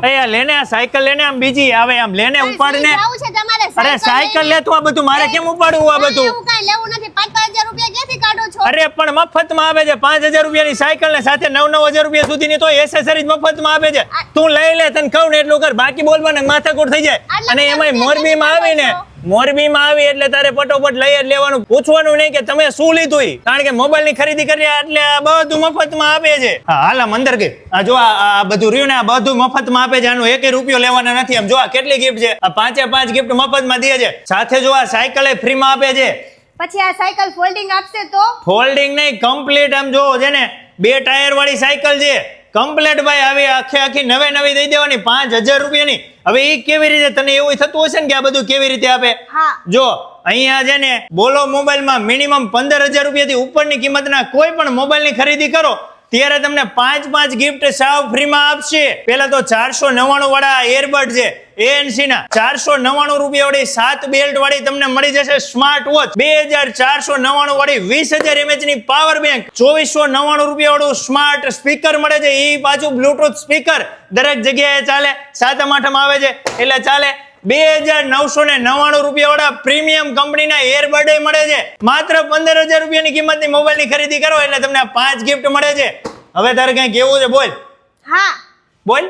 એ લેને આ સાયકલ લેને આમ બીજી આવે આમ લેને ઉપાડીને જાવું છે તમારે અરે સાયકલ લે તું આ બધું મારે કેમ ઉપાડવું આ બધું એવું કાઈ લેવું નથી 5,000 રૂપિયા ક્યાંથી કાઢો છો અરે પણ મફતમાં આવે છે 5,000 રૂપિયાની સાયકલ ને સાથે 9,000 રૂપિયા સુધીની તો એસેસરીઝ મફતમાં આપે છે તું લઈ લે તને કહું ને એટલું કર બાકી બોલવાને માથાકૂટ થઈ જાય અને એમાંય મોરબીમાં આવીને મોરબીમાં આવી એટલે તારે પટોપટ લઈ જ લેવાનું પૂછવાનું નહીં કે તમે શું લીધું કારણ કે મોબાઈલ ની ખરીદી કરી એટલે આ બધું મફતમાં આપે છે હા હાલ આમ અંદર ગઈ આ જો આ બધું રહ્યું ને આ બધું મફતમાં આપે છે આનો 1 રૂપિયો લેવાનો નથી આમ જો આ કેટલી ગિફ્ટ છે આ 5 ગિફ્ટ મફતમાં દે છે સાથે જો આ સાયકલ એ ફ્રીમાં આપે છે પછી આ સાયકલ ફોલ્ડિંગ આપશે તો ફોલ્ડિંગ નહીં કમ્પ્લીટ આમ જો છે ને 2 ટાયર વાળી સાયકલ છે કમ્પ્લીટ ભાઈ આવી આખી નવી દઈ દેવાની 5,000 રૂપિયાની હવે એ કેવી રીતે તને એવું થતું હશે ને કે આ બધું કેવી રીતે આપે હા જો અહીંયા છે ને બોલો મોબાઈલમાં મિનિમમ 15,000 રૂપિયાથી ઉપરની કિંમતના કોઈ પણ મોબાઈલની ખરીદી કરો ત્યારે તમને 5 ગિફ્ટ સાવ ફ્રીમાં આપશે પેલા તો 499 વાળા એરબડ છે ANC ના 499 રૂપિયા વાળી 7 બેલ્ટ વાળી તમને મળી જશે સ્માર્ટ વોચ 2,499 વાળી 20,000 mAh ની પાવર બેંક 2,499 રૂપિયા વાળું સ્માર્ટ સ્પીકર મળે છે એ પાછું બ્લુટૂથ સ્પીકર દરેક જગ્યાએ ચાલે 7મ 8મ આવે છે એટલે ચાલે 2,999 રૂપિયા વાળા પ્રીમિયમ કંપનીના એરબડ મળે છે માત્ર 15,000 રૂપિયાની કિંમતની મોબાઈલની ખરીદી કરો એટલે તમને 5 ગિફ્ટ મળે છે હવે તારે કઈ કેવું છે બોલ હા બોલ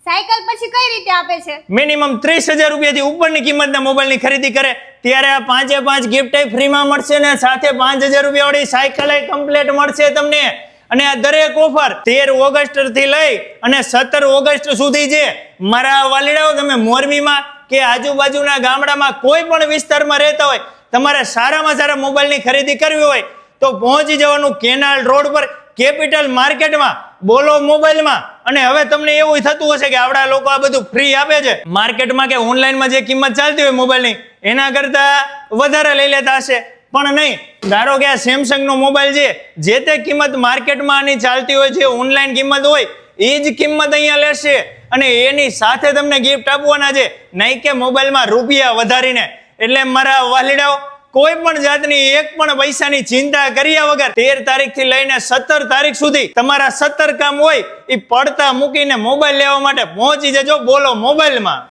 સાયકલ પછી કઈ રીતે આપે છે મિનિમમ 30,000 રૂપિયાથી ઉપરની કિંમતના મોબાઈલની ખરીદી કરે ત્યારે આ 5 ગિફ્ટ ફ્રીમાં મળશે ને સાથે 5,000 રૂપિયા વાળી સાયકલ કમ્પ્લીટ મળશે તમને અને આ દરેક ઓફર 13 ઓગસ્ટ થી લઈ અને 17 ઓગસ્ટ સુધી છે મારા વાલીડાઓ તમે મોરબીમાં કે આજુબાજુના ગામડામાં કોઈ પણ વિસ્તારમાં રહેતા હોય તમારે સારામાં સારા મોબાઈલની ખરીદી કરવી હોય તો પહોંચી જવાનું કેનાલ રોડ પર કેપિટલ માર્કેટમાં બોલો મોબાઈલમાં અને હવે તમને એવું થતું હશે કે આવડા લોકો આ બધું ફ્રી આપે છે માર્કેટમાં કે ઓનલાઈનમાં જે કિંમત ચાલતી હોય મોબાઈલની એના કરતા વધારે લઈ લેતા હશે પણ નહીં ધારો કે આ સેમસંગ નો મોબાઈલ છે જે તે કિંમત માર્કેટમાં આની ચાલતી હોય છે ઓનલાઈન કિંમત હોય એ જ કિંમત અહીંયા લેશે અને એની સાથે તમને ગિફ્ટ આપવાના છે નહીં કે મોબાઈલમાં રૂપિયા વધારીને એટલે મારા વાલીડાઓ કોઈ પણ જાતની એક પણ પૈસાની ચિંતા કર્યા વગર 13 તારીખથી લઈને 17 તારીખ સુધી તમારા 17 કામ હોય એ પડતા મૂકીને મોબાઈલ લેવા માટે પહોંચી જજો બોલો મોબાઈલમાં